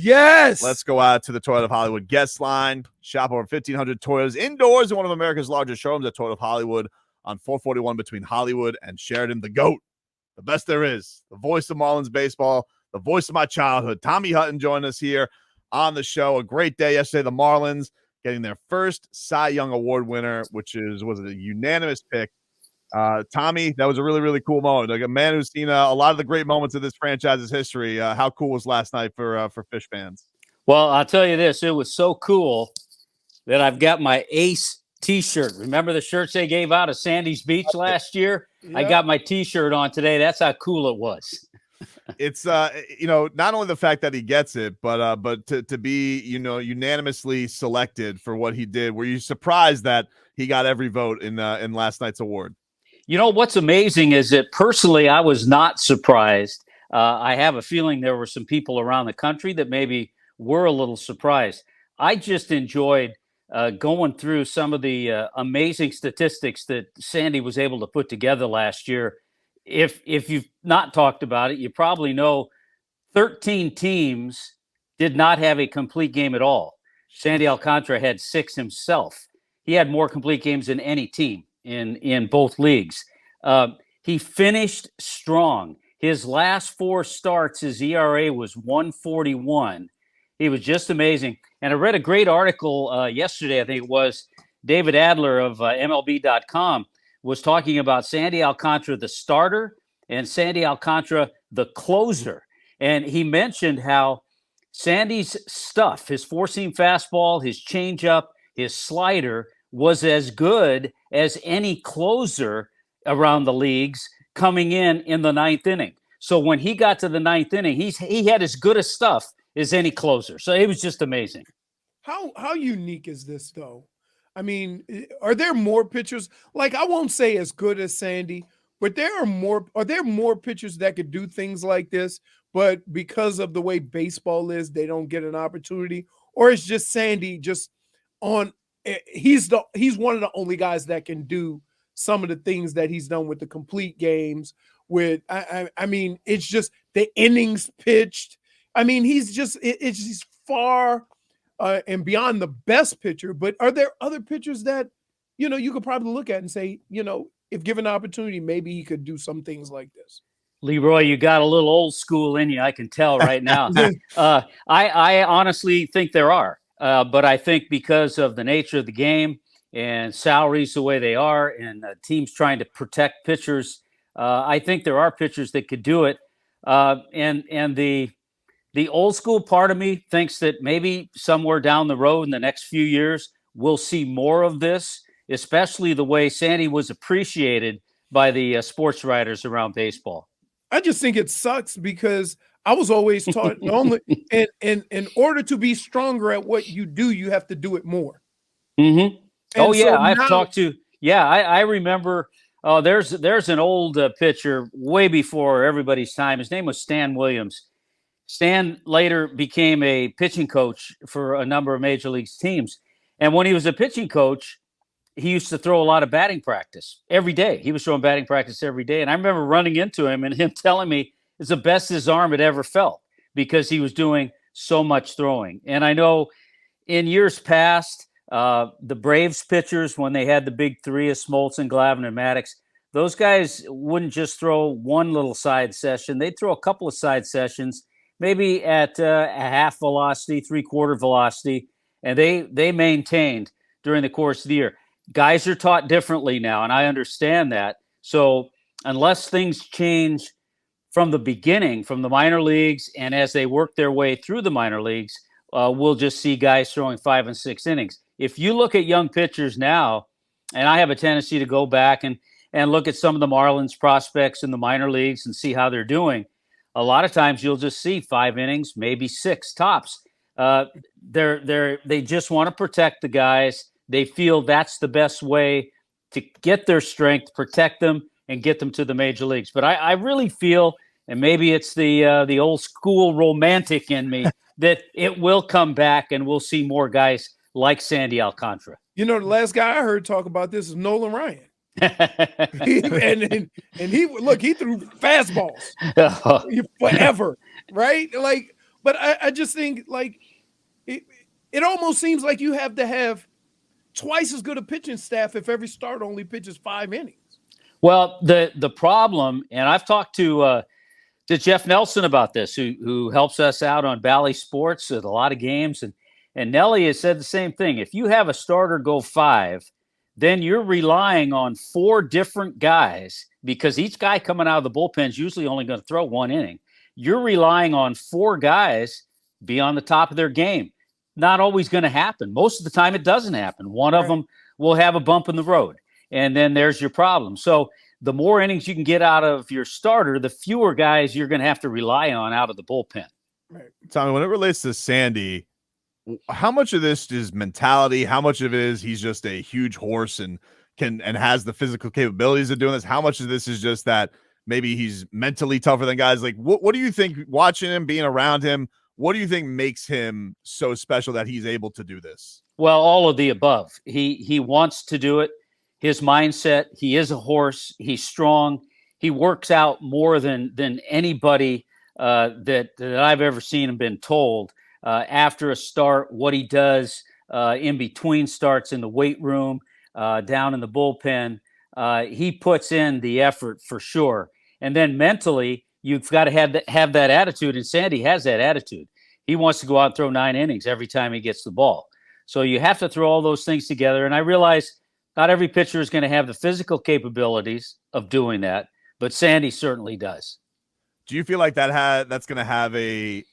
Yes. Let's go out to the Toyota of Hollywood guest line. Shop over 1,500 Toyotas indoors in one of America's largest showrooms at Toyota of Hollywood on 441 between Hollywood and Sheridan. The GOAT, the best there is, the voice of Marlins baseball, the voice of my childhood. Tommy Hutton joined us here on the show. A great day yesterday. The Marlins getting their first Cy Young Award winner, was it a unanimous pick. Tommy, that was a really, really cool moment. Like a man who's seen a lot of the great moments of this franchise's history. How cool was last night for Fish fans? Well, I'll tell you this. It was so cool that I've got my Ace T-shirt. Remember the shirts they gave out at Sandy's Beach last year? Yep. I got my T-shirt on today. That's how cool it was. It's not only the fact that he gets it, but to be unanimously selected for what he did. Were you surprised that he got every vote in last night's award? You know what's amazing is that personally I was not surprised. I have a feeling there were some people around the country that maybe were a little surprised. I just enjoyed going through some of the amazing statistics that Sandy was able to put together last year. If you've not talked about it, you probably know 13 teams did not have a complete game at all. Sandy Alcántara had 6 himself. He had more complete games than any team in both leagues. He finished strong. His last 4 starts, his ERA was 1.41. He was just amazing. And I read a great article yesterday, I think it was, David Adler of MLB.com was talking about Sandy Alcántara, the starter, and Sandy Alcántara, the closer. And he mentioned how Sandy's stuff, his four-seam fastball, his changeup, his slider, was as good as any closer around the leagues coming in the 9th inning. So when he got to the 9th inning, he had as good a stuff as any closer. So it was just amazing. How unique is this, though? I mean, are there more pitchers? Like, I won't say as good as Sandy, but are there more pitchers that could do things like this, but because of the way baseball is, they don't get an opportunity? Or it's just Sandy he's one of the only guys that can do some of the things that he's done with the complete games with, I mean, it's just the innings pitched. I mean, he's far and beyond the best pitcher, but are there other pitchers that, you could probably look at and say, if given the opportunity, maybe he could do some things like this? Leroy, you got a little old school in you. I can tell right now. I honestly think there are, but I think because of the nature of the game and salaries the way they are and teams trying to protect pitchers, I think there are pitchers that could do it. And the old school part of me thinks that maybe somewhere down the road in the next few years, we'll see more of this, especially the way Sandy was appreciated by the sports writers around baseball. I just think it sucks because I was always taught only in order to be stronger at what you do, you have to do it more. Mm-hmm. Oh, yeah. I remember there's an old pitcher way before everybody's time. His name was Stan Williams. Stan later became a pitching coach for a number of major league teams. And when he was a pitching coach, he used to throw a lot of batting practice every day. He was throwing batting practice every day. And I remember running into him and him telling me it's the best his arm had ever felt because he was doing so much throwing. And I know in years past, the Braves pitchers, when they had the big 3 of Smoltz, Glavine, and Maddox, those guys wouldn't just throw one little side session. They'd throw a couple of side sessions, maybe at a half velocity, 3/4 velocity, and they maintained during the course of the year. Guys are taught differently now, and I understand that. So unless things change from the beginning, from the minor leagues, and as they work their way through the minor leagues, we'll just see guys throwing 5 and 6 innings. If you look at young pitchers now, and I have a tendency to go back and look at some of the Marlins prospects in the minor leagues and see how they're doing, a lot of times you'll just see 5 innings, maybe 6 tops. They just want to protect the guys. They feel that's the best way to get their strength, protect them, and get them to the major leagues. But I really feel, and maybe it's the old school romantic in me, that it will come back and we'll see more guys like Sandy Alcántara. The last guy I heard talk about this is Nolan Ryan. and he threw fastballs forever, right? Like, But I just think like it almost seems like you have to have twice as good a pitching staff if every starter only pitches 5 innings. Well, the problem, and I've talked to Jeff Nelson about this, who helps us out on Bally Sports at a lot of games, and Nelly has said the same thing. If you have a starter go 5, then you're relying on 4 different guys, because each guy coming out of the bullpen is usually only going to throw 1 inning. You're relying on 4 guys be on the top of their game. Not always going to happen. Most of the time it doesn't happen. One of them will have a bump in the road, and then there's your problem. So the more innings you can get out of your starter, the fewer guys you're going to have to rely on out of the bullpen. Right. Tommy, when it relates to Sandy, how much of this is mentality? How much of it is he's just a huge horse and has the physical capabilities of doing this? How much of this is just that maybe he's mentally tougher than guys? Like, what do you think, watching him, being around him, what do you think makes him so special that he's able to do this? Well, all of the above. He wants to do it. His mindset, he is a horse. He's strong. He works out more than anybody that I've ever seen and been told. After a start, what he does in between starts in the weight room, down in the bullpen, he puts in the effort for sure. And then mentally, you've got to have that attitude, and Sandy has that attitude. He wants to go out and throw 9 innings every time he gets the ball. So you have to throw all those things together. And I realize not every pitcher is going to have the physical capabilities of doing that, but Sandy certainly does. Do you feel like that's going to have a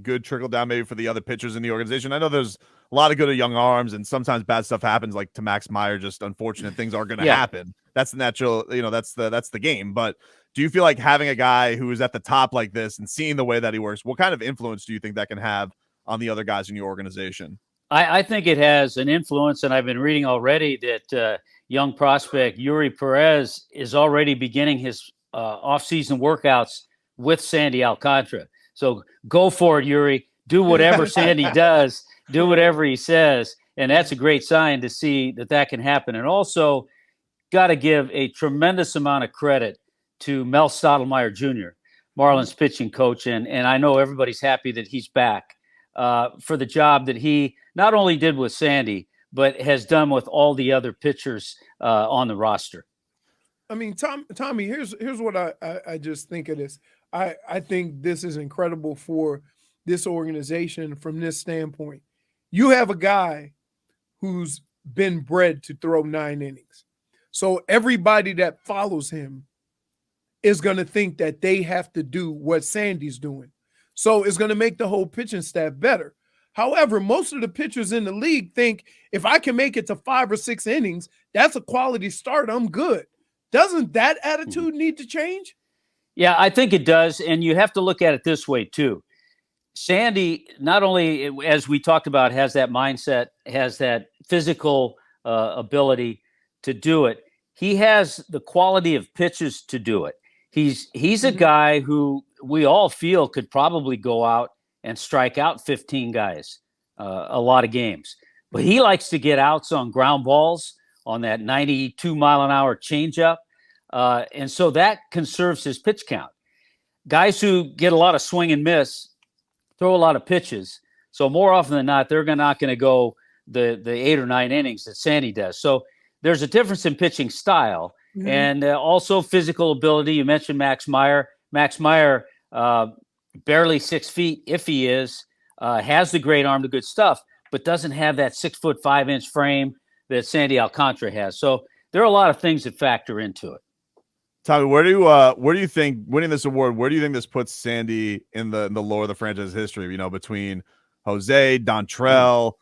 good trickle down maybe for the other pitchers in the organization? I know there's a lot of good young arms, and sometimes bad stuff happens, like to Max Meyer. Just unfortunate things are going to happen. That's the natural, that's the game. But do you feel like having a guy who is at the top like this and seeing the way that he works, what kind of influence do you think that can have on the other guys in your organization? I think it has an influence, and I've been reading already that young prospect Yuri Perez is already beginning his off-season workouts with Sandy Alcántara. So go for it, Yuri. Do whatever Sandy does. Do whatever he says. And that's a great sign to see that can happen. And also, got to give a tremendous amount of credit to Mel Stottlemyre Jr., Marlins pitching coach. And I know everybody's happy that he's back for the job that he not only did with Sandy, but has done with all the other pitchers on the roster. I mean, Tommy, here's what I just think of this. I think this is incredible for this organization from this standpoint. You have a guy who's been bred to throw 9 innings. So everybody that follows him is going to think that they have to do what Sandy's doing. So it's going to make the whole pitching staff better. However, most of the pitchers in the league think if I can make it to 5 or 6 innings, that's a quality start. I'm good. Doesn't that attitude need to change? Yeah, I think it does. And you have to look at it this way, too. Sandy, not only, as we talked about, has that mindset, has that physical ability to do it. He has the quality of pitches to do it. He's a guy who we all feel could probably go out and strike out 15 guys a lot of games. But he likes to get outs on ground balls, on that 92-mile-an-hour changeup. And so that conserves his pitch count. Guys who get a lot of swing and miss throw a lot of pitches. So more often than not, they're not going to go the 8 or 9 innings that Sandy does. So there's a difference in pitching style and also physical ability. You mentioned Max Meyer. Max Meyer, barely 6 feet, if he is, has the great arm, the good stuff, but doesn't have that 6'5" frame that Sandy Alcántara has. So there are a lot of things that factor into it. Tommy, where do you think winning this award? Where do you think this puts Sandy in the lore of the franchise history? You know, between Jose, Dontrell,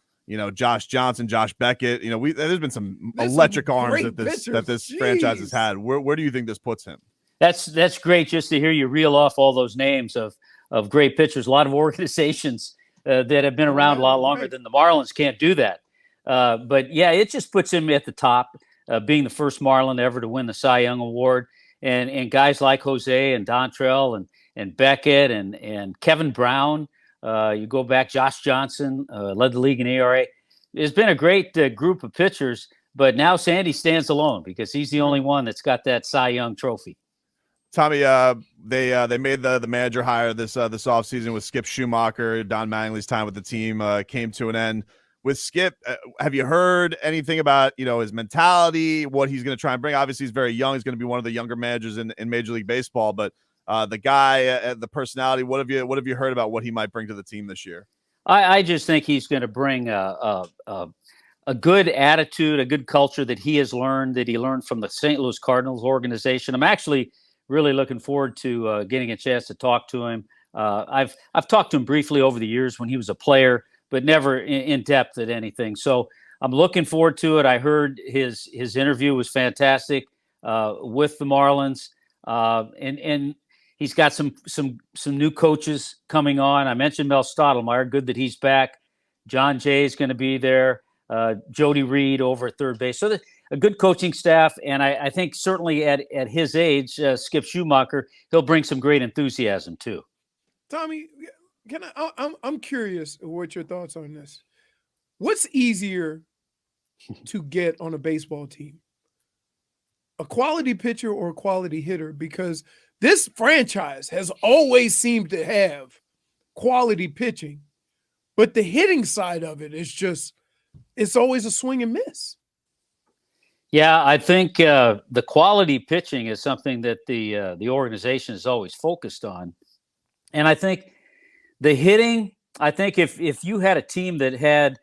Josh Johnson, Josh Beckett. There's been some electric arms that this franchise has had. Where do you think this puts him? That's great just to hear you reel off all those names of great pitchers. A lot of organizations that have been around a lot longer than the Marlins can't do that. But yeah, it just puts him at the top, being the first Marlin ever to win the Cy Young Award. And guys like Jose and Dontrell and Beckett and Kevin Brown, you go back, Josh Johnson led the league in ERA. It's been a great group of pitchers, but now Sandy stands alone because he's the only one that's got that Cy Young trophy. Tommy, they made the manager hire this offseason with Skip Schumacher. Don Mattingly's time with the team came to an end. With Skip, have you heard anything about his mentality, what he's going to try and bring? Obviously, he's very young. He's going to be one of the younger managers in Major League Baseball. But the guy, the personality, what have you heard about what he might bring to the team this year? I just think he's going to bring a good attitude, a good culture that he learned from the St. Louis Cardinals organization. I'm actually really looking forward to getting a chance to talk to him. I've talked to him briefly over the years when he was a player, but never in depth at anything. So I'm looking forward to it. I heard his interview was fantastic with the Marlins, and he's got some new coaches coming on. I mentioned Mel Stottlemyre. Good that he's back. John Jay is going to be there. Jody Reed over at third base. So a good coaching staff, and I think certainly at his age, Skip Schumacher, he'll bring some great enthusiasm too. Tommy, I'm curious what your thoughts on this. What's easier to get on a baseball team? A quality pitcher or a quality hitter? Because this franchise has always seemed to have quality pitching, but the hitting side of it is just, it's always a swing and miss. Yeah, I think the quality pitching is something that the organization is always focused on. And I think the hitting, I think if you had a team that had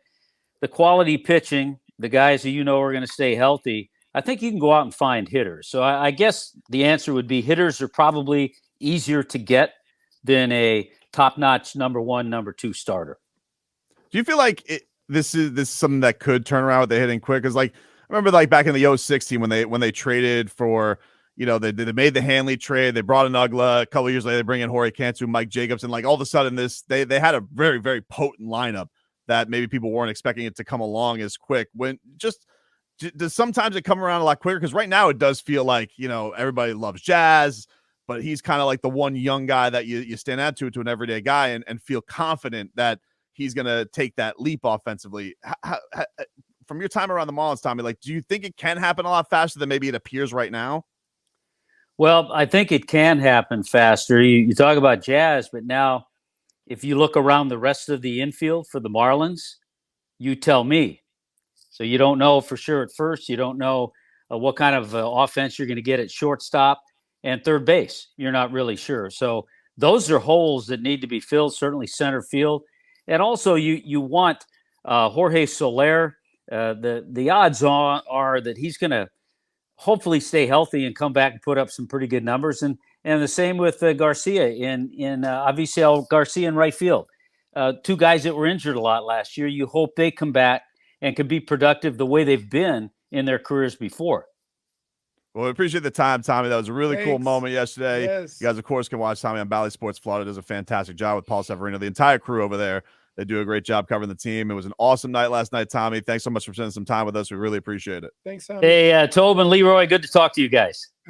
the quality pitching, the guys who are going to stay healthy, I think you can go out and find hitters. So I guess the answer would be hitters are probably easier to get than a top-notch number one, number two starter. Do you feel like this is something that could turn around with the hitting quick? Because I remember back in the 06 team when they traded for, they made the Hanley trade. They brought in Ugla. A couple of years later, they bring in Jorge Cantu, Mike Jacobs, and all of a sudden they had a very, very potent lineup that maybe people weren't expecting it to come along as quick. Does sometimes it come around a lot quicker? Because right now it does feel like, everybody loves Jazz, but he's kind of like the one young guy that you stand out to an everyday guy and feel confident that he's going to take that leap offensively. From your time around the Marlins, Tommy, do you think it can happen a lot faster than maybe it appears right now? Well, I think it can happen faster. You talk about Jazz, but now if you look around the rest of the infield for the Marlins, you tell me. So you don't know for sure at first. You don't know what kind of offense you're going to get at shortstop and third base. You're not really sure. So those are holes that need to be filled, certainly center field. And also you want Jorge Soler. The odds are that he's going to hopefully stay healthy and come back and put up some pretty good numbers. And the same with Garcia in Avisail Garcia in right field. Two guys that were injured a lot last year. You hope they come back and can be productive the way they've been in their careers before. Well, we appreciate the time, Tommy. That was a really cool moment yesterday. Yes. You guys, of course, can watch Tommy on Bally Sports Florida. Does a fantastic job with Paul Severino, the entire crew over there. They do a great job covering the team. It was an awesome night last night, Tommy. Thanks so much for spending some time with us. We really appreciate it. Thanks, Tommy. Hey, Tobin and Leroy, good to talk to you guys.